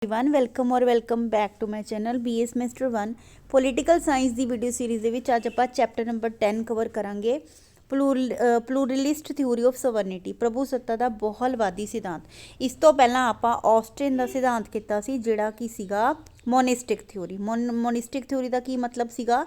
Everyone welcome और welcome back to my channel B S master 1 political science की video series ਦੇ ਵਿੱਚ ਅੱਜ ਆਪਾਂ ਚੈप्टर नंबर 10 कवर करांगे प्लूरलिस्ट थ्योरी ऑफ सवर्निटी प्रभु सत्ता ਦਾ ਬਹੁਲਵਾਦੀ सिद्धांत। इस तो पहला ਆਪਾਂ ऑस्टिन ਦਾ सिद्धांत ਕੀਤਾ ਸੀ ਜਿਹੜਾ ਕਿ ਸੀਗਾ मोनिस्टिक थ्योरी। मोनिस्टिक थ्योरी का की मतलब सीगा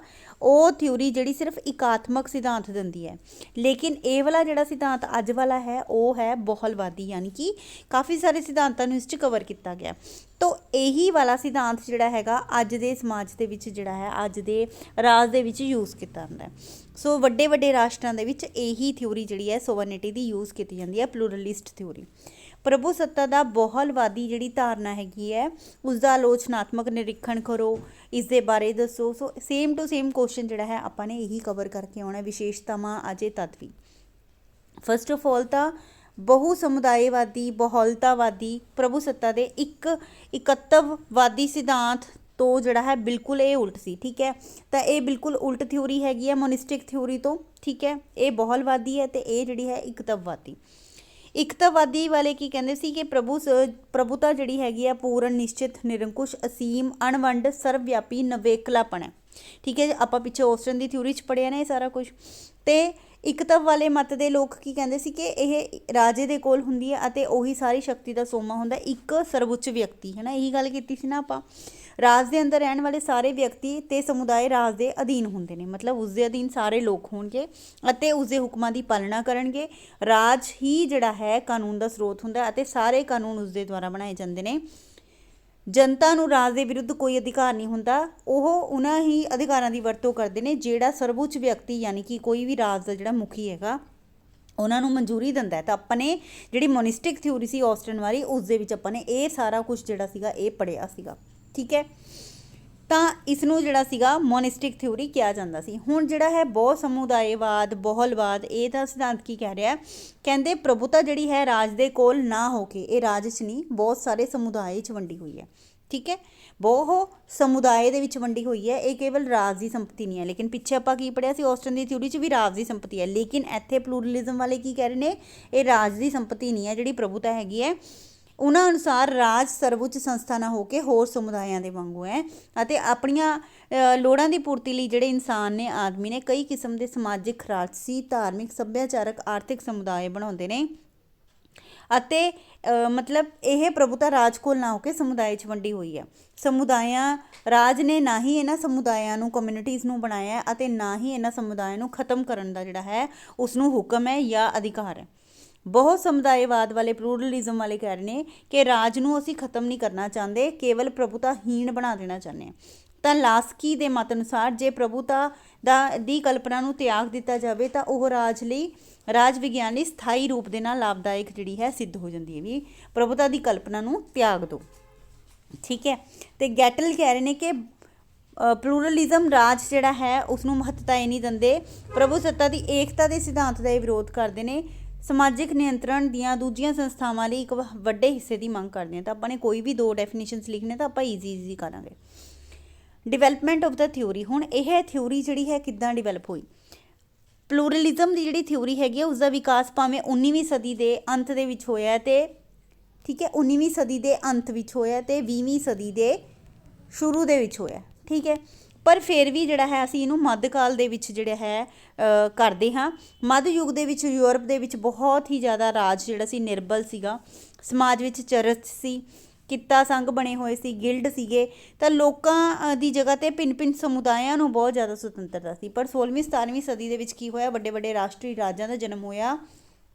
ਉਹ थ्योरी ਜਿਹੜੀ सिर्फ एकात्मक सिद्धांत ਦਿੰਦੀ है, लेकिन ਇਹ वाला ਜਿਹੜਾ सिद्धांत ਅੱਜ वाला है ਉਹ है ਬਹੁਲਵਾਦੀ, यानी कि काफ़ी सारे सिद्धांतों ਨੂੰ ਇਸ 'ਚ कवर ਕੀਤਾ ਗਿਆ। तो यही वाला सिद्धांत ਜਿਹੜਾ ਹੈਗਾ ਅੱਜ ਦੇ ਸਮਾਜ ਦੇ ਵਿੱਚ ਜਿਹੜਾ ਹੈ ਅੱਜ ਦੇ ਰਾਜ ਦੇ ਵਿੱਚ ਯੂਜ਼ ਕੀਤਾ ਜਾਂਦਾ ਹੈ। ਸੋ ਵੱਡੇ ਵੱਡੇ ਰਾਸ਼ਟਰਾਂ ਦੇ ਵਿੱਚ ਇਹੀ ਥਿਊਰੀ ਜਿਹੜੀ ਹੈ ਸੋਵਰਨਿਟੀ ਦੀ ਯੂਜ਼ ਕੀਤੀ ਜਾਂਦੀ ਹੈ, ਪਲੂਰਲਿਸਟ ਥਿਊਰੀ। ਪ੍ਰਭੂ ਸੱਤਾ ਦਾ ਬਹੁਲਵਾਦੀ ਜਿਹੜੀ ਧਾਰਨਾ ਹੈਗੀ ਹੈ ਉਸ ਦਾ ਆਲੋਚਨਾਤਮਕ ਨਿਰੀਖਣ ਕਰੋ, ਇਸ ਦੇ ਬਾਰੇ ਦੱਸੋ। So same to same question ਜਿਹੜਾ ਹੈ ਆਪਾਂ ਨੇ ਇਹੀ ਕਵਰ ਕਰਕੇ ਆਉਣਾ, ਵਿਸ਼ੇਸ਼ਤਾਵਾਂ ਅਜੇ ਤੱਤ ਵੀ। ਫਸਟ ਆਫ ਆਲ ਤਾਂ ਬਹੁ ਸਮੁਦਾਇਵਾਦੀ ਬਹੁਲਤਾਵਾਦੀ ਪ੍ਰਭੂ ਸੱਤਾ ਦੇ ਇੱਕ ਇਕੱਤਵਵਾਦੀ ਸਿਧਾਂਤ ਤੋਂ ਜਿਹੜਾ ਹੈ ਬਿਲਕੁਲ ਇਹ ਉਲਟ ਸੀ। ਠੀਕ ਹੈ, ਤਾਂ ਇਹ ਬਿਲਕੁਲ ਉਲਟ ਥਿਊਰੀ ਹੈਗੀ ਹੈ ਮੋਨਿਸਟਿਕ ਥਿਊਰੀ ਤੋਂ। ਠੀਕ ਹੈ, ਇਹ ਬਹੁਲਵਾਦੀ ਹੈ ਤੇ ਇਹ ਜਿਹੜੀ ਹੈ ਇਕੱਤਵਵਾਦੀ। ਇਕਤਾਵਾਦੀ ਵਾਲੇ ਕੀ ਕਹਿੰਦੇ ਸੀ ਕਿ ਪ੍ਰਭੂਤਾ ਜਿਹੜੀ ਹੈਗੀ ਆ ਪੂਰਨ ਨਿਸ਼ਚਿਤ ਨਿਰੰਕੁਸ਼ ਅਸੀਮ ਅਣਵੰਡ ਸਰਵਵਿਆਪੀ ਨਵੇਕਲਾਪਣ ਹੈ। ਠੀਕ ਹੈ, ਆਪਾਂ ਪਿੱਛੇ ਔਸਟਨ ਦੀ ਥਿਊਰੀ 'ਚ ਪੜ੍ਹਿਆ ਨਾ ਇਹ ਸਾਰਾ ਕੁਝ। ਤੇ ਇਕਤਵ ਵਾਲੇ ਮਤ ਦੇ ਲੋਕ ਕੀ ਕਹਿੰਦੇ ਸੀ ਕਿ ਇਹ ਰਾਜੇ ਦੇ ਕੋਲ ਹੁੰਦੀ ਹੈ ਅਤੇ ਉਹੀ ਸਾਰੀ ਸ਼ਕਤੀ ਦਾ ਸੋਮਾ ਹੁੰਦਾ, ਇੱਕ ਸਰਵਉੱਚ ਵਿਅਕਤੀ ਹੈ ਨਾ। ਇਹੀ ਗੱਲ ਕੀਤੀ ਸੀ ਨਾ ਆਪਾਂ, ਰਾਜ ਦੇ ਅੰਦਰ ਰਹਿਣ ਵਾਲੇ ਸਾਰੇ ਵਿਅਕਤੀ ਤੇ ਸਮੁਦਾਇ ਰਾਜ ਦੇ ਅਧੀਨ ਹੁੰਦੇ ਨੇ, ਮਤਲਬ ਉਸ ਦੇ ਅਧੀਨ ਸਾਰੇ ਲੋਕ ਹੋਣਗੇ ਅਤੇ ਉਸ ਦੇ ਹੁਕਮਾਂ ਦੀ ਪਾਲਣਾ ਕਰਨਗੇ। ਰਾਜ ਹੀ ਜਿਹੜਾ ਹੈ ਕਾਨੂੰਨ ਦਾ ਸਰੋਤ ਹੁੰਦਾ ਅਤੇ ਸਾਰੇ ਕਾਨੂੰਨ ਉਸ ਦੇ ਦੁਆਰਾ ਬਣਾਏ ਜਾਂਦੇ ਨੇ। ਜਨਤਾ ਨੂੰ ਰਾਜ ਦੇ ਵਿਰੁੱਧ ਕੋਈ ਅਧਿਕਾਰ ਨਹੀਂ ਹੁੰਦਾ, ਉਹ ਉਹਨਾਂ ਹੀ ਅਧਿਕਾਰਾਂ ਦੀ ਵਰਤੋਂ ਕਰਦੇ ਨੇ ਜਿਹੜਾ ਸਰਵਉੱਚ ਵਿਅਕਤੀ ਯਾਨੀ ਕਿ ਕੋਈ ਵੀ ਰਾਜ ਦਾ ਜਿਹੜਾ ਮੁਖੀ ਹੈਗਾ ਉਹਨਾਂ ਨੂੰ ਮਨਜ਼ੂਰੀ ਦਿੰਦਾ ਹੈ। ਤਾਂ ਆਪਾਂ ਨੇ ਜਿਹੜੀ ਮੋਨਿਸਟਿਕ ਥਿਊਰੀ ਸੀ ਔਸਟਨ ਵਾਲੀ ਉਸ ਦੇ ਵਿੱਚ ਆਪਾਂ ਨੇ ਇਹ ਸਾਰਾ ਕੁਝ ਜਿਹੜਾ ਸੀਗਾ ਇਹ ਪੜ੍ਹਿਆ ਸੀਗਾ। ਠੀਕ ਹੈ, ਤਾਂ ਇਸ ਨੂੰ ਜਿਹੜਾ ਸੀਗਾ ਮੋਨਿਸਟਿਕ ਥਿਊਰੀ ਕਿਹਾ ਜਾਂਦਾ ਸੀ। ਹੁਣ ਜਿਹੜਾ ਹੈ ਬਹੁ ਸਮੁਦਾਇਵਾਦ ਬਹੁਲਵਾਦ, ਇਹ ਤਾਂ ਸਿਧਾਂਤ ਕੀ ਕਹਿ ਰਿਹਾ, ਕਹਿੰਦੇ ਪ੍ਰਭੂਤਾ ਜਿਹੜੀ ਹੈ ਰਾਜ ਦੇ ਕੋਲ ਨਾ ਹੋ ਕੇ, ਇਹ ਰਾਜ 'ਚ ਨਹੀਂ ਬਹੁਤ ਸਾਰੇ ਸਮੁਦਾਇ 'ਚ ਵੰਡੀ ਹੋਈ ਹੈ। ਠੀਕ ਹੈ, ਬਹੁ ਸਮੁਦਾਇ ਦੇ ਵਿੱਚ ਵੰਡੀ ਹੋਈ ਹੈ, ਇਹ ਕੇਵਲ ਰਾਜ ਦੀ ਸੰਪਤੀ ਨਹੀਂ ਹੈ। ਲੇਕਿਨ ਪਿੱਛੇ ਆਪਾਂ ਕੀ ਪੜ੍ਹਿਆ ਸੀ ਔਸਟਨ ਦੀ ਥਿਊਰੀ 'ਚ ਵੀ ਰਾਜ ਦੀ ਸੰਪਤੀ ਹੈ, ਲੇਕਿਨ ਇੱਥੇ ਪਲੂਰਲਿਜ਼ਮ ਵਾਲੇ ਕੀ ਕਹਿ ਰਹੇ ਨੇ ਇਹ ਰਾਜ ਦੀ ਸੰਪਤੀ ਨਹੀਂ ਹੈ ਜਿਹੜੀ ਪ੍ਰਭੂਤਾ ਹੈਗੀ ਹੈ। ਉਹਨਾਂ ਅਨੁਸਾਰ ਰਾਜ ਸਰਵਉੱਚ ਸੰਸਥਾ ਨਾ ਹੋ ਕੇ ਹੋਰ ਸਮੁਦਾਇਆਂ ਦੇ ਵਾਂਗੂ ਹੈ ਅਤੇ ਆਪਣੀਆਂ ਲੋੜਾਂ ਦੀ ਪੂਰਤੀ ਲਈ ਜਿਹੜੇ ਇਨਸਾਨ ਨੇ ਆਦਮੀ ਨੇ ਕਈ ਕਿਸਮ ਦੇ ਸਮਾਜਿਕ ਰਾਜਸੀ ਧਾਰਮਿਕ ਸੱਭਿਆਚਾਰਕ ਆਰਥਿਕ ਸਮੁਦਾਇ ਬਣਾਉਂਦੇ ਨੇ ਅਤੇ ਮਤਲਬ ਇਹ ਪ੍ਰਭੂਤਾ ਰਾਜ ਕੋਲ ਨਾ ਹੋ ਕੇ ਸਮੁਦਾਇ 'ਚ ਵੰਡੀ ਹੋਈ ਹੈ। ਸਮੁਦਾਇਆਂ ਰਾਜ ਨੇ ਨਾ ਹੀ ਇਹਨਾਂ ਸਮੁਦਾਇਆਂ ਨੂੰ ਕਮਿਊਨਿਟੀਜ਼ ਨੂੰ ਬਣਾਇਆ ਹੈ ਅਤੇ ਨਾ ਹੀ ਇਹਨਾਂ ਸਮੁਦਾਇਆਂ ਨੂੰ ਖਤਮ ਕਰਨ ਦਾ ਜਿਹੜਾ ਹੈ ਉਸ ਨੂੰ ਹੁਕਮ ਹੈ ਜਾਂ ਅਧਿਕਾਰ ਹੈ। ਬਹੁਤ ਸਮੁਦਾਇਵਾਦ ਵਾਲੇ ਪਲੂਰਲਿਜ਼ਮ ਵਾਲੇ ਕਹਿ ਰਹੇ ਨੇ ਕਿ ਰਾਜ ਨੂੰ ਅਸੀਂ ਖਤਮ ਨਹੀਂ ਕਰਨਾ ਚਾਹੁੰਦੇ, ਕੇਵਲ ਪ੍ਰਭੂਤਾਹੀਣ ਬਣਾ ਦੇਣਾ ਚਾਹੁੰਦੇ ਹਾਂ। ਤਾਂ ਲਾਸਕੀ ਦੇ ਮਤ ਅਨੁਸਾਰ ਜੇ ਪ੍ਰਭੂਤਾ ਦੀ ਕਲਪਨਾ ਨੂੰ ਤਿਆਗ ਦਿੱਤਾ ਜਾਵੇ ਤਾਂ ਉਹ ਰਾਜ ਵਿਗਿਆਨ ਲਈ ਸਥਾਈ ਰੂਪ ਦੇ ਨਾਲ ਲਾਭਦਾਇਕ ਜਿਹੜੀ ਹੈ ਸਿੱਧ ਹੋ ਜਾਂਦੀ ਹੈ। ਵੀ ਪ੍ਰਭੂਤਾ ਦੀ ਕਲਪਨਾ ਨੂੰ ਤਿਆਗ ਦਿਓ। ਠੀਕ ਹੈ, ਤੇ ਗੈਟਲ ਕਹਿ ਰਹੇ ਨੇ ਕਿ ਪਲੂਰਲਿਜ਼ਮ ਰਾਜ ਜਿਹੜਾ ਹੈ ਉਸ ਨੂੰ ਮਹੱਤਤਾ ਇਹ ਨਹੀਂ ਦਿੰਦੇ, ਪ੍ਰਭੂ ਸੱਤਾ ਦੀ ਏਕਤਾ ਦੇ ਸਿਧਾਂਤ ਦਾ ਇਹ ਵਿਰੋਧ ਕਰਦੇ ਨੇ, ਸਮਾਜਿਕ ਨਿਯੰਤਰਣ ਦੀਆਂ ਦੂਜੀਆਂ ਸੰਸਥਾਵਾਂ ਲਈ ਇੱਕ ਵੱਡੇ ਹਿੱਸੇ ਦੀ ਮੰਗ ਕਰਦੇ ਹਾਂ। ਤਾਂ ਆਪਾਂ ਨੇ ਕੋਈ ਵੀ ਦੋ ਡੈਫੀਨੇਸ਼ਨਸ ਲਿਖਣੇ ਤਾਂ ਆਪਾਂ ਈਜ਼ੀ ਕਰਾਂਗੇ। ਡਿਵੈਲਪਮੈਂਟ ਆਫ ਦਾ ਥਿਊਰੀ, ਹੁਣ ਇਹ ਥਿਊਰੀ ਜਿਹੜੀ ਹੈ ਕਿੱਦਾਂ ਡਿਵੈਲਪ ਹੋਈ। ਪਲੂਰਲਿਜ਼ਮ ਦੀ ਜਿਹੜੀ ਥਿਊਰੀ ਹੈਗੀ ਹੈ ਉਸ ਦਾ ਵਿਕਾਸ ਭਾਵੇਂ 19ਵੀਂ ਸਦੀ ਦੇ ਅੰਤ ਦੇ ਵਿੱਚ ਹੋਇਆ ਤੇ ਠੀਕ ਹੈ 19ਵੀਂ ਸਦੀ ਦੇ ਅੰਤ ਵਿੱਚ ਹੋਇਆ ਤੇ 20ਵੀਂ ਸਦੀ ਦੇ ਸ਼ੁਰੂ ਦੇ ਵਿੱਚ ਹੋਇਆ। ਠੀਕ ਹੈ, ਪਰ ਫਿਰ ਵੀ ਜਿਹੜਾ ਹੈ ਅਸੀਂ ਇਹਨੂੰ ਮੱਧਕਾਲ ਦੇ ਵਿੱਚ ਜਿਹੜਾ ਹੈ ਕਰਦੇ ਹਾਂ। ਮੱਧ ਯੁੱਗ ਦੇ ਵਿੱਚ ਯੂਰਪ ਦੇ ਵਿੱਚ ਬਹੁਤ ਹੀ ਜ਼ਿਆਦਾ ਰਾਜ ਜਿਹੜਾ ਸੀ ਨਿਰਬਲ ਸੀਗਾ, ਸਮਾਜ ਵਿੱਚ ਚਰਚ ਸੀ, ਕਿੱਤਾ ਸੰਘ ਬਣੇ ਹੋਏ ਸੀ, ਗਿਲਡ ਸੀਗੇ, ਤਾਂ ਲੋਕਾਂ ਦੀ ਜਗ੍ਹਾ 'ਤੇ ਭਿੰਨ ਸਮੁਦਾਇਆਂ ਨੂੰ ਬਹੁਤ ਜ਼ਿਆਦਾ ਸੁਤੰਤਰਤਾ ਸੀ। ਪਰ 16ਵੀਂ 17ਵੀਂ ਸਦੀ ਦੇ ਵਿੱਚ ਕੀ ਹੋਇਆ, ਵੱਡੇ ਵੱਡੇ ਰਾਸ਼ਟਰੀ ਰਾਜਾਂ ਦਾ ਜਨਮ ਹੋਇਆ।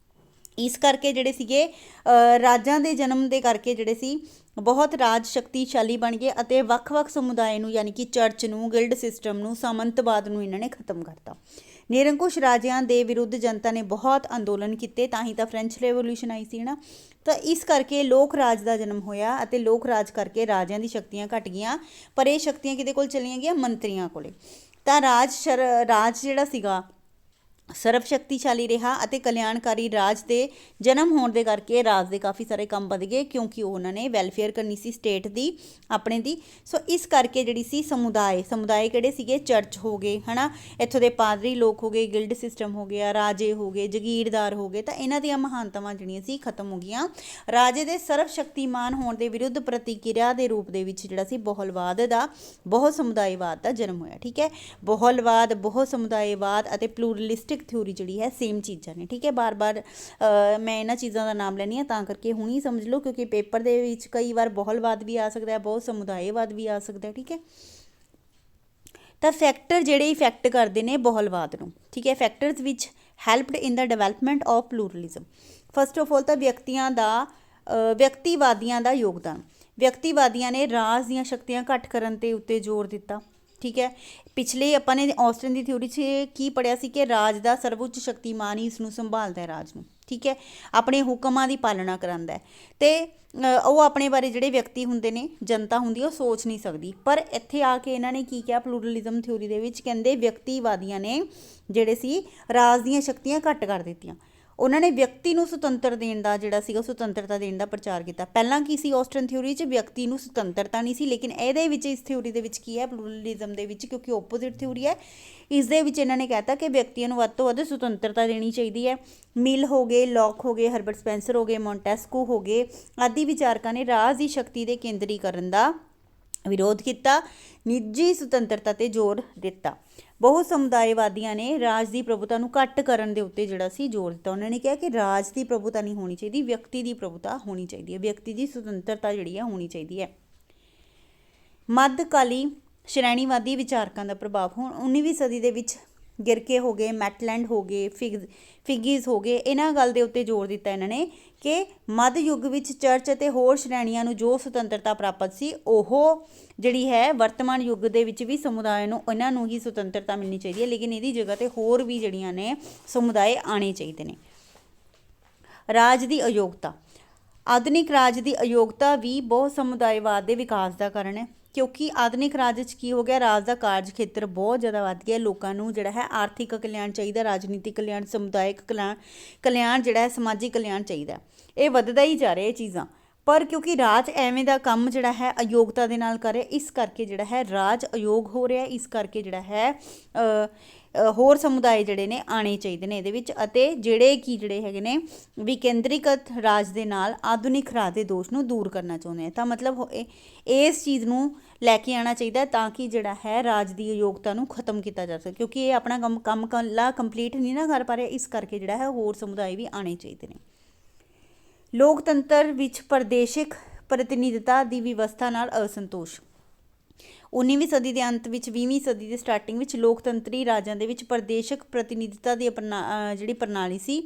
ਇਸ ਕਰਕੇ ਜਿਹੜੇ ਸੀਗੇ ਰਾਜਾਂ ਦੇ ਜਨਮ ਦੇ ਕਰਕੇ ਜਿਹੜੇ ਸੀ ਬਹੁਤ ਰਾਜ ਸ਼ਕਤੀਸ਼ਾਲੀ ਬਣ ਗਏ ਅਤੇ ਵੱਖ-ਵੱਖ ਸਮੁਦਾਇ ਨੂੰ ਯਾਨੀ ਕਿ ਚਰਚ ਨੂੰ, ਗਿਲਡ ਸਿਸਟਮ ਨੂੰ, ਸਾਮੰਤਵਾਦ ਨੂੰ ਇਹਨਾਂ ਨੇ ਖਤਮ ਕਰਤਾ। ਨਿਰੰਕੁਸ਼ ਰਾਜਿਆਂ ਦੇ ਵਿਰੁੱਧ ਜਨਤਾ ਨੇ ਬਹੁਤ ਅੰਦੋਲਨ ਕੀਤੇ, ਤਾਂ ਹੀ ਤਾਂ ਫ੍ਰੈਂਚ ਰੈਵੋਲਿਊਸ਼ਨ ਆਈ ਸੀ ਨਾ। ਤਾਂ ਇਸ ਕਰਕੇ ਲੋਕ ਰਾਜ ਦਾ ਜਨਮ ਹੋਇਆ ਅਤੇ ਲੋਕ ਰਾਜ ਕਰਕੇ ਰਾਜਿਆਂ ਦੀ ਸ਼ਕਤੀਆਂ ਘਟ ਗਈਆਂ, ਪਰ ਇਹ ਸ਼ਕਤੀਆਂ ਕਿਹਦੇ ਕੋਲ ਚਲੀਆਂ ਗਈਆਂ, ਮੰਤਰੀਆਂ ਕੋਲੇ। ਤਾਂ ਰਾਜ ਜਿਹੜਾ ਸੀਗਾ ਸਰਵ ਸ਼ਕਤੀਸ਼ਾਲੀ ਰਿਹਾ ਅਤੇ ਕਲਿਆਣਕਾਰੀ ਰਾਜ ਦੇ ਜਨਮ ਹੋਣ ਦੇ ਕਰਕੇ ਰਾਜ ਦੇ ਕਾਫੀ ਸਾਰੇ ਕੰਮ ਵਧ ਗਏ, ਕਿਉਂਕਿ ਉਹਨਾਂ ਨੇ ਵੈਲਫੇਅਰ ਕਰਨੀ ਸੀ ਸਟੇਟ ਦੀ ਆਪਣੇ ਦੀ। ਸੋ ਇਸ ਕਰਕੇ ਜਿਹੜੀ ਸੀ ਸਮੁਦਾਇ ਕਿਹੜੇ ਸੀਗੇ, ਚਰਚ ਹੋ ਗਏ ਹੈ ਨਾ, ਇੱਥੋਂ ਦੇ ਪਾਦਰੀ ਲੋਕ ਹੋ ਗਏ, ਗਿਲਡ ਸਿਸਟਮ ਹੋ ਗਿਆ, ਰਾਜੇ ਹੋ ਗਏ, ਜਗੀਰਦਾਰ ਹੋ ਗਏ, ਤਾਂ ਇਹਨਾਂ ਦੀਆਂ ਮਹਾਨਤਾਵਾਂ ਜਿਹੜੀਆਂ ਸੀ ਖਤਮ ਹੋ ਗਈਆਂ। ਰਾਜੇ ਦੇ ਸਰਵ ਸ਼ਕਤੀਮਾਨ ਹੋਣ ਦੇ ਵਿਰੁੱਧ ਪ੍ਰਤੀਕਿਰਿਆ ਦੇ ਰੂਪ ਦੇ ਵਿੱਚ ਜਿਹੜਾ ਸੀ ਬਹੁਲਵਾਦ ਦਾ, ਬਹੁਤ ਸਮੁਦਾਇਵਾਦ ਦਾ ਜਨਮ ਹੋਇਆ। ਠੀਕ ਹੈ, ਬਹੁਲਵਾਦ, ਬਹੁਤ ਸਮੁਦਾਇਵਾਦ ਅਤੇ ਪਲੂਰਲਿਸਟਿਕ ਥਿਊਰੀ ਜਿਹੜੀ ਹੈ ਸੇਮ ਚੀਜ਼ਾਂ ਨੇ। ਠੀਕ ਹੈ, ਬਾਰ-ਬਾਰ ਮੈਂ ਇਹਨਾਂ ਚੀਜ਼ਾਂ ਦਾ ਨਾਮ ਲੈਣੀ ਆ ਤਾਂ ਕਰਕੇ ਹੁਣੀ ਸਮਝ ਲਓ, ਕਿਉਂਕਿ ਪੇਪਰ ਦੇ ਵਿੱਚ ਕਈ ਵਾਰ ਬਹੁਲਵਾਦ ਵੀ ਆ ਸਕਦਾ ਹੈ, ਬਹੁਤ ਸਮੁਦਾਇਵਾਦ ਵੀ ਆ ਸਕਦਾ ਹੈ। ਠੀਕ ਹੈ, ਤਾਂ ਫੈਕਟਰ ਜਿਹੜੇ ਇਫੈਕਟ ਕਰਦੇ ਨੇ ਬਹੁਲਵਾਦ ਨੂੰ। ਠੀਕ ਹੈ, ਫੈਕਟਰਸ ਵਿੱਚ helped in the development of pluralism. First of all ਤਾਂ ਵਿਅਕਤੀਵਾਦੀਆਂ ਦਾ ਯੋਗਦਾਨ। ਵਿਅਕਤੀਵਾਦੀਆਂ ਨੇ ਰਾਜ ਦੀਆਂ ਸ਼ਕਤੀਆਂ ਘੱਟ ਕਰਨ ਤੇ ਉੱਤੇ ਜ਼ੋਰ ਦਿੱਤਾ। ਠੀਕ ਹੈ, ਪਿਛਲੇ ਆਪਾਂ ਨੇ ਆਸਟਨ ਦੀ ਥਿਊਰੀ 'ਚ ਕੀ ਪੜ੍ਹਿਆ ਸੀ ਕਿ ਰਾਜ ਦਾ ਸਰਵਉੱਚ ਸ਼ਕਤੀਮਾਨ ਹੀ ਇਸ ਨੂੰ ਸੰਭਾਲਦਾ ਹੈ, ਰਾਜ ਨੂੰ। ਠੀਕ ਹੈ, ਆਪਣੇ ਹੁਕਮਾਂ ਦੀ ਪਾਲਣਾ ਕਰਾਉਂਦਾ ਹੈ, ਅਤੇ ਉਹ ਆਪਣੇ ਬਾਰੇ ਜਿਹੜੇ ਵਿਅਕਤੀ ਹੁੰਦੇ ਨੇ, ਜਨਤਾ ਹੁੰਦੀ, ਉਹ ਸੋਚ ਨਹੀਂ ਸਕਦੀ। ਪਰ ਇੱਥੇ ਆ ਕੇ ਇਹਨਾਂ ਨੇ ਕੀ ਕਿਹਾ ਪਲੂਰਲਿਜ਼ਮ ਥਿਊਰੀ ਦੇ ਵਿੱਚ, ਕਹਿੰਦੇ ਵਿਅਕਤੀਵਾਦੀਆਂ ਨੇ ਜਿਹੜੇ ਸੀ ਰਾਜ ਦੀਆਂ ਸ਼ਕਤੀਆਂ ਘੱਟ ਕਰ ਦਿੱਤੀਆਂ। ਉਹਨਾਂ ਨੇ ਵਿਅਕਤੀ ਨੂੰ ਸੁਤੰਤਰ ਦੇਣ ਦਾ ਜਿਹੜਾ ਸੀਗਾ, ਸੁਤੰਤਰਤਾ ਦੇਣ ਦਾ ਪ੍ਰਚਾਰ ਕੀਤਾ। ਪਹਿਲਾਂ ਕੀ ਸੀ ਆਸਟਨ ਥਿਊਰੀ 'ਚ, ਵਿਅਕਤੀ ਨੂੰ ਸੁਤੰਤਰਤਾ ਨਹੀਂ ਸੀ, ਲੇਕਿਨ ਇਹਦੇ ਵਿੱਚ, ਇਸ ਥਿਊਰੀ ਦੇ ਵਿੱਚ ਕੀ ਹੈ, ਪਲੂਰਲਿਜ਼ਮ ਦੇ ਵਿੱਚ, ਕਿਉਂਕਿ ਓਪੋਜ਼ਿਟ ਥਿਊਰੀ ਹੈ, ਇਸ ਦੇ ਵਿੱਚ ਇਹਨਾਂ ਨੇ ਕਹਿਤਾ ਕਿ ਵਿਅਕਤੀਆਂ ਨੂੰ ਵੱਧ ਤੋਂ ਵੱਧ ਸੁਤੰਤਰਤਾ ਦੇਣੀ ਚਾਹੀਦੀ ਹੈ। ਮਿਲ ਹੋ ਗਏ, ਲੌਕ ਹੋ ਗਏ, ਹਰਬਰਟ ਸਪੈਂਸਰ ਹੋ ਗਏ, ਮੌਂਟੈਸਕੂ ਹੋ ਗਏ ਆਦਿ ਵਿਚਾਰਕਾਂ ਨੇ ਰਾਜ ਦੀ ਸ਼ਕਤੀ ਦੇ ਕੇਂਦਰੀਕਰਨ ਦਾ ਵਿਰੋਧ ਕੀਤਾ, ਨਿੱਜੀ ਸੁਤੰਤਰਤਾ 'ਤੇ ਜ਼ੋਰ ਦਿੱਤਾ। ਬਹੁਤ ਸਮੁਦਾਇਵਾਦੀਆਂ ਨੇ ਰਾਜ ਦੀ ਪ੍ਰਭੂਤਾ ਨੂੰ ਘੱਟ ਕਰਨ ਦੇ ਉੱਤੇ ਜਿਹੜਾ ਸੀ ਜ਼ੋਰ ਦਿੱਤਾ। ਉਹਨਾਂ ਨੇ ਕਿਹਾ ਕਿ ਰਾਜ ਦੀ ਪ੍ਰਭੂਤਾ ਨਹੀਂ ਹੋਣੀ ਚਾਹੀਦੀ, ਵਿਅਕਤੀ ਦੀ ਪ੍ਰਭੂਤਾ ਹੋਣੀ ਚਾਹੀਦੀ ਹੈ, ਵਿਅਕਤੀ ਦੀ ਸੁਤੰਤਰਤਾ ਜਿਹੜੀ ਹੈ ਹੋਣੀ ਚਾਹੀਦੀ ਹੈ। ਮੱਧਕਾਲੀ ਸ਼੍ਰੇਣੀਵਾਦੀ ਵਿਚਾਰਕਾਂ ਦਾ ਪ੍ਰਭਾਵ। ਹੁਣ 19ਵੀਂ ਸਦੀ ਦੇ ਵਿੱਚ ਗਿਰਕੇ ਹੋ ਗਏ, ਮੈਟਲੈਂਡ ਹੋ ਗਏ, ਫਿਗੀਜ਼ ਹੋ ਗਏ, ਇਹਨਾਂ ਗੱਲ ਦੇ ਉੱਤੇ ਜ਼ੋਰ ਦਿੱਤਾ ਇਹਨਾਂ ਨੇ ਕਿ ਮੱਧ ਯੁੱਗ ਵਿੱਚ ਚਰਚ ਅਤੇ ਹੋਰ ਸ਼੍ਰੇਣੀਆਂ ਨੂੰ ਜੋ ਸੁਤੰਤਰਤਾ ਪ੍ਰਾਪਤ ਸੀ, ਉਹ ਜਿਹੜੀ ਹੈ ਵਰਤਮਾਨ ਯੁੱਗ ਦੇ ਵਿੱਚ ਵੀ ਸਮੁਦਾਇ ਨੂੰ, ਇਹਨਾਂ ਨੂੰ ਹੀ ਸੁਤੰਤਰਤਾ ਮਿਲਣੀ ਚਾਹੀਦੀ ਹੈ, ਲੇਕਿਨ ਇਹਦੀ ਜਗ੍ਹਾ 'ਤੇ ਹੋਰ ਵੀ ਜਿਹੜੀਆਂ ਨੇ ਸਮੁਦਾਇ ਆਉਣੇ ਚਾਹੀਦੇ ਨੇ। ਰਾਜ ਦੀ ਅਯੋਗਤਾ। ਆਧੁਨਿਕ ਰਾਜ ਦੀ ਅਯੋਗਤਾ ਵੀ ਬਹੁਤ ਸਮੁਦਾਇਵਾਦ ਦੇ ਵਿਕਾਸ ਦਾ ਕਾਰਨ ਹੈ, ਕਿਉਂਕਿ ਆਧੁਨਿਕ ਰਾਜ 'ਚ ਕੀ ਹੋ ਗਿਆ, ਰਾਜ ਦਾ ਕਾਰਜ ਖੇਤਰ ਬਹੁਤ ਜ਼ਿਆਦਾ ਵੱਧ ਗਿਆ। ਲੋਕਾਂ ਨੂੰ ਜਿਹੜਾ ਹੈ ਆਰਥਿਕ ਕਲਿਆਣ ਚਾਹੀਦਾ, ਰਾਜਨੀਤਿਕ ਕਲਿਆਣ, ਸਮੁਦਾਇਕ ਕਲਿਆਣ ਜਿਹੜਾ ਹੈ, ਸਮਾਜਿਕ ਕਲਿਆਣ ਚਾਹੀਦਾ। ਇਹ ਵੱਧਦਾ ਹੀ ਜਾ ਰਿਹਾ ਇਹ ਚੀਜ਼ਾਂ, ਪਰ ਕਿਉਂਕਿ ਰਾਜ ਐਵੇਂ ਦਾ ਕੰਮ ਜਿਹੜਾ ਹੈ ਅਯੋਗਤਾ ਦੇ ਨਾਲ ਕਰ ਰਿਹਾ, ਇਸ ਕਰਕੇ ਜਿਹੜਾ ਹੈ ਰਾਜ ਅਯੋਗ ਹੋ ਰਿਹਾ। ਇਸ ਕਰਕੇ ਜਿਹੜਾ ਹੈ ਹੋਰ ਸਮੁਦਾਇ ਜਿਹੜੇ ਨੇ ਆਉਣੇ ਚਾਹੀਦੇ ਨੇ ਇਹਦੇ ਵਿੱਚ, ਅਤੇ ਜਿਹੜੇ ਹੈਗੇ ਨੇ ਵਿਕੇਂਦਰੀਕ੍ਰਿਤ ਰਾਜ ਦੇ ਨਾਲ ਆਧੁਨਿਕ ਰਾਜ ਦੇ ਦੋਸ਼ ਨੂੰ ਦੂਰ ਕਰਨਾ ਚਾਹੁੰਦੇ ਆ। ਤਾਂ ਮਤਲਬ ਇਸ ਚੀਜ਼ ਨੂੰ ਲੈ ਕੇ ਆਉਣਾ ਚਾਹੀਦਾ ਤਾਂ ਕਿ ਜਿਹੜਾ ਹੈ ਰਾਜ ਦੀ ਅਯੋਗਤਾ ਨੂੰ ਖਤਮ ਕੀਤਾ ਜਾ ਸਕੇ, ਕਿਉਂਕਿ ਇਹ ਆਪਣਾ ਕੰਮ ਕੱਲਾ ਕੰਪਲੀਟ ਨਹੀਂ ਨਾ ਕਰ ਪਾ ਰਿਹਾ, ਇਸ ਕਰਕੇ ਜਿਹੜਾ ਹੈ ਹੋਰ ਸਮੁਦਾਇ ਵੀ ਆਉਣੇ ਚਾਹੀਦੇ ਨੇ। ਲੋਕਤੰਤਰ ਵਿੱਚ ਪ੍ਰਦੇਸ਼ਿਕ ਪ੍ਰਤੀਨਿਧਤਾ ਦੀ ਵਿਵਸਥਾ ਨਾਲ ਅਸੰਤੋਸ਼। 19ਵੀਂ ਸਦੀ ਦੇ ਅੰਤ ਵਿੱਚ 20ਵੀਂ ਸਦੀ ਦੇ ਸਟਾਰਟਿੰਗ ਵਿੱਚ ਲੋਕਤੰਤਰੀ ਰਾਜਾਂ ਦੇ ਵਿੱਚ ਪ੍ਰਦੇਸ਼ਕ ਪ੍ਰਤੀਨਿਧਤਾ ਦੀ ਜਿਹੜੀ ਪ੍ਰਣਾਲੀ ਸੀ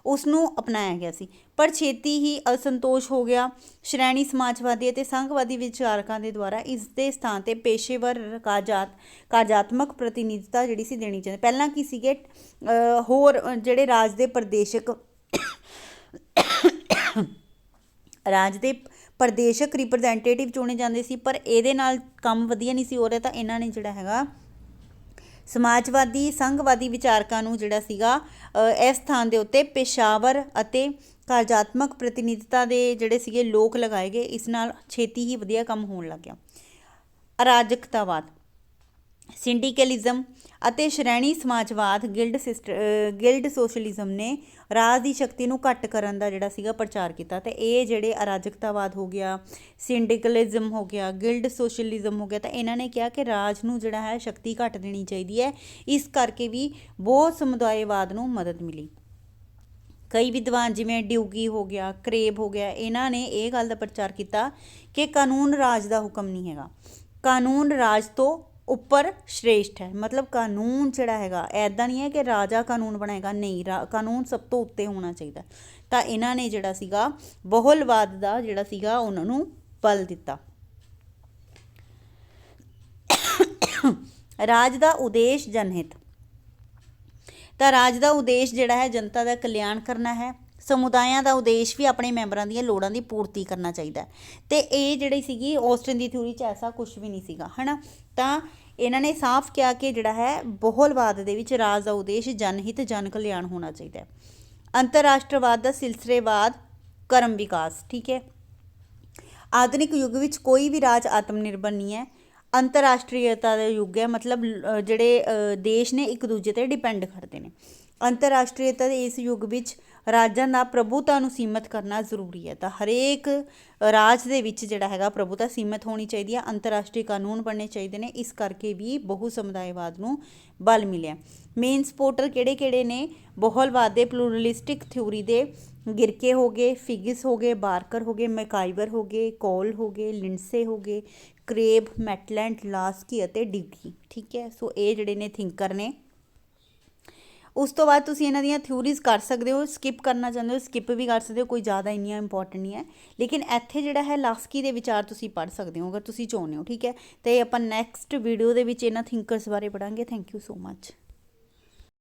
ਉਸ ਨੂੰ ਅਪਣਾਇਆ ਗਿਆ ਸੀ, ਪਰ ਛੇਤੀ ਹੀ ਅਸੰਤੋਸ਼ ਹੋ ਗਿਆ। ਸ਼੍ਰੇਣੀ ਸਮਾਜਵਾਦੀ ਅਤੇ ਸੰਘਵਾਦੀ ਵਿਚਾਰਕਾਂ ਦੇ ਦੁਆਰਾ ਇਸ ਦੇ ਸਥਾਨ 'ਤੇ ਪੇਸ਼ੇਵਰ ਕਾਰਜਾਤਮਕ ਪ੍ਰਤੀਨਿਧਤਾ ਜਿਹੜੀ ਸੀ ਦੇਣੀ ਚਾਹੀਦੀ। ਪਹਿਲਾਂ ਕੀ ਸੀਗੇ, ਹੋਰ ਜਿਹੜੇ ਰਾਜ ਦੇ ਪ੍ਰਦੇਸ਼ਕ ਰਿਪਰੈਜ਼ੈਂਟੇਟਿਵ ਚੁਣੇ ਜਾਂਦੇ ਸੀ, ਪਰ ਇਹਦੇ ਨਾਲ ਕੰਮ ਵਧੀਆ ਨਹੀਂ ਸੀ ਹੋ ਰਿਹਾ। ਤਾਂ ਇਹਨਾਂ ਨੇ ਜਿਹੜਾ ਹੈਗਾ ਸਮਾਜਵਾਦੀ ਸੰਘਵਾਦੀ ਵਿਚਾਰਕਾਂ ਨੂੰ ਜਿਹੜਾ ਸੀਗਾ ਇਸ ਸਥਾਨ ਦੇ ਉੱਤੇ ਪੇਸ਼ਾਵਰ ਅਤੇ ਕਾਰਜਾਤਮਕ ਪ੍ਰਤੀਨਿਧਤਾ ਦੇ ਜਿਹੜੇ ਸੀਗੇ ਲੋਕ ਲਗਾਏ ਗਏ। ਇਸ ਨਾਲ ਛੇਤੀ ਹੀ ਵਧੀਆ ਕੰਮ ਹੋਣ ਲੱਗ ਗਿਆ। ਅਰਾਜਕਤਾਵਾਦ, ਸਿੰਡੀਕਲਿਜ਼ਮ ਅਤੇ ਸ਼੍ਰੇਣੀ ਸਮਾਜਵਾਦ, ਗਿਲਡ ਸੋਸ਼ਲਿਜ਼ਮ ਨੇ ਰਾਜ ਦੀ ਸ਼ਕਤੀ ਨੂੰ ਘੱਟ ਕਰਨ ਦਾ ਜਿਹੜਾ ਸੀਗਾ ਪ੍ਰਚਾਰ ਕੀਤਾ। ਅਤੇ ਇਹ ਜਿਹੜੇ ਅਰਾਜਕਤਾਵਾਦ ਹੋ ਗਿਆ, ਸਿੰਡੀਕਲਿਜ਼ਮ ਹੋ ਗਿਆ, ਗਿਲਡ ਸੋਸ਼ਲਿਜ਼ਮ ਹੋ ਗਿਆ, ਤਾਂ ਇਹਨਾਂ ਨੇ ਕਿਹਾ ਕਿ ਰਾਜ ਨੂੰ ਜਿਹੜਾ ਹੈ ਸ਼ਕਤੀ ਘੱਟ ਦੇਣੀ ਚਾਹੀਦੀ ਹੈ। ਇਸ ਕਰਕੇ ਵੀ ਬਹੁਤ ਸਮੁਦਾਇਵਾਦ ਨੂੰ ਮਦਦ ਮਿਲੀ। ਕਈ ਵਿਦਵਾਨ ਜਿਵੇਂ ਡਿਊਗੀ ਹੋ ਗਿਆ, ਕਰੇਬ ਹੋ ਗਿਆ, ਇਹਨਾਂ ਨੇ ਇਹ ਗੱਲ ਦਾ ਪ੍ਰਚਾਰ ਕੀਤਾ ਕਿ ਕਾਨੂੰਨ ਰਾਜ ਦਾ ਹੁਕਮ ਨਹੀਂ ਹੈਗਾ, ਕਾਨੂੰਨ ਰਾਜ ਤੋਂ ਉੱਪਰ ਸ਼੍ਰੇਸ਼ਟ ਹੈ। ਮਤਲਬ ਕਾਨੂੰਨ ਜਿਹੜਾ ਹੈਗਾ ਐਦਾਂ ਨਹੀਂ ਹੈ ਕਿ ਰਾਜਾ ਕਾਨੂੰਨ ਬਣਾਏਗਾ, ਨਹੀਂ, ਕਾਨੂੰਨ ਸਭ ਤੋਂ ਉੱਤੇ ਹੋਣਾ ਚਾਹੀਦਾ। ਤਾਂ ਇਹਨਾਂ ਨੇ ਜਿਹੜਾ ਸੀਗਾ ਬਹੁਲਵਾਦ ਦਾ ਜਿਹੜਾ ਸੀਗਾ ਉਹਨਾਂ ਨੂੰ ਬਲ ਦਿੱਤਾ। ਰਾਜ ਦਾ ਉਦੇਸ਼ ਜਨਹਿਤ। ਤਾਂ ਰਾਜ ਦਾ ਉਦੇਸ਼ ਜਿਹੜਾ ਹੈ ਜਨਤਾ ਦਾ ਕਲਿਆਣ ਕਰਨਾ ਹੈ, ਸਮੁਦਾਇਆਂ ਦਾ ਉਦੇਸ਼ ਵੀ ਆਪਣੇ ਮੈਂਬਰਾਂ ਦੀਆਂ ਲੋੜਾਂ ਦੀ ਪੂਰਤੀ ਕਰਨਾ ਚਾਹੀਦਾ ਹੈ। ਤੇ ਇਹ ਜਿਹੜੀ ਸੀਗੀ ਆਸਟਿਨ ਦੀ ਥਿਊਰੀ 'ਚ ਐਸਾ ਕੁਝ ਵੀ ਨਹੀਂ ਸੀਗਾ, ਹੈ ਨਾ। ਤਾਂ ਇਹਨਾਂ ਨੇ ਸਾਫ਼ ਕਿਹਾ ਕਿ ਜਿਹੜਾ ਹੈ ਬਹੁਲਵਾਦ ਦੇ ਵਿੱਚ ਰਾਜ ਦਾ ਉਦੇਸ਼ ਜਨਹਿਤ ਜਨ ਕਲਿਆਣ ਹੋਣਾ ਚਾਹੀਦਾ ਹੈ। ਅੰਤਰਰਾਸ਼ਟਰਵਾਦ ਦਾ ਸਿਲਸਿਲੇਵਾਦ ਕਰਮ ਵਿਕਾਸ, ਠੀਕ ਹੈ। ਆਧੁਨਿਕ ਯੁੱਗ ਵਿੱਚ ਕੋਈ ਵੀ ਰਾਜ ਆਤਮ ਨਿਰਭਰ ਨਹੀਂ ਹੈ, ਅੰਤਰਰਾਸ਼ਟਰੀयता ਦਾ ਯੁੱਗ ਹੈ, ਮਤਲਬ ਜਿਹੜੇ ਦੇਸ਼ ਨੇ ਇੱਕ ਦੂਜੇ 'ਤੇ ਡਿਪੈਂਡ ਕਰਦੇ ਨੇ। ਅੰਤਰਰਾਸ਼ਟਰੀयता ਦੇ ਇਸ ਯੁੱਗ ਵਿੱਚ ਰਾਜਾਂ ਦਾ ਪ੍ਰਭੂਤਾ ਨੂੰ ਸੀਮਤ ਕਰਨਾ ਜ਼ਰੂਰੀ ਹੈ। ਤਾਂ ਹਰੇਕ ਰਾਜ ਦੇ ਵਿੱਚ ਜਿਹੜਾ ਹੈਗਾ ਪ੍ਰਭੂਤਾ ਸੀਮਤ ਹੋਣੀ ਚਾਹੀਦੀ ਹੈ, ਅੰਤਰਰਾਸ਼ਟਰੀ ਕਾਨੂੰਨ ਬਣਨੇ ਚਾਹੀਦੇ ਨੇ। ਇਸ ਕਰਕੇ ਵੀ ਬਹੁ ਸਮੁਦਾਇਵਾਦ ਨੂੰ ਬਲ ਮਿਲਿਆ। ਮੇਨ ਸਪੋਰਟਰ ਕਿਹੜੇ ਕਿਹੜੇ ਨੇ? ਬਹੁਲਵਾਦ ਦੇ ਪਲੂਰਲਿਸਟਿਕ ਥਿਊਰੀ ਦੇ ਗਿਰਕੇ ਹੋ ਗਏ, ਫਿਗਿਸ ਹੋ ਗਏ, ਬਾਰਕਰ ਹੋ ਗਏ, ਮੈਕਾਈਵਰ ਹੋ ਗਏ, ਕੋਲ ਹੋ ਗਏ, ਲਿੰਡਸੇ ਹੋ ਗਏ, ਕ੍ਰੇਬ, ਮੈਟਲੈਂਡ, ਲਾਸਕੀ ਅਤੇ ਡਿਗੀ, ਠੀਕ ਹੈ। ਸੋ ਇਹ ਜਿਹੜੇ ਨੇ ਥਿੰਕਰ ਨੇ। ਉਸ ਤੋਂ ਬਾਅਦ ਤੁਸੀਂ ਇਹਨਾਂ ਦੀਆਂ ਥਿਊਰੀਜ਼ ਕਰ ਸਕਦੇ ਹੋ, ਸਕਿਪ ਕਰਨਾ ਚਾਹੁੰਦੇ ਹੋ ਸਕਿਪ ਵੀ ਕਰ ਸਕਦੇ ਹੋ, ਕੋਈ ਜ਼ਿਆਦਾ ਇੰਨੀਆਂ ਇੰਪੋਰਟੈਂਟ ਨਹੀਂ ਹੈ। ਲੇਕਿਨ ਇੱਥੇ ਜਿਹੜਾ ਹੈ ਲਾਸਕੀ ਦੇ ਵਿਚਾਰ ਤੁਸੀਂ ਪੜ੍ਹ ਸਕਦੇ ਹੋ ਅਗਰ ਤੁਸੀਂ ਚਾਹੁੰਦੇ ਹੋ, ਠੀਕ ਹੈ। ਅਤੇ ਆਪਾਂ ਨੈਕਸਟ ਵੀਡੀਓ ਦੇ ਵਿੱਚ ਇਹਨਾਂ ਥਿੰਕਰਸ ਬਾਰੇ ਪੜ੍ਹਾਂਗੇ। Thank you so much.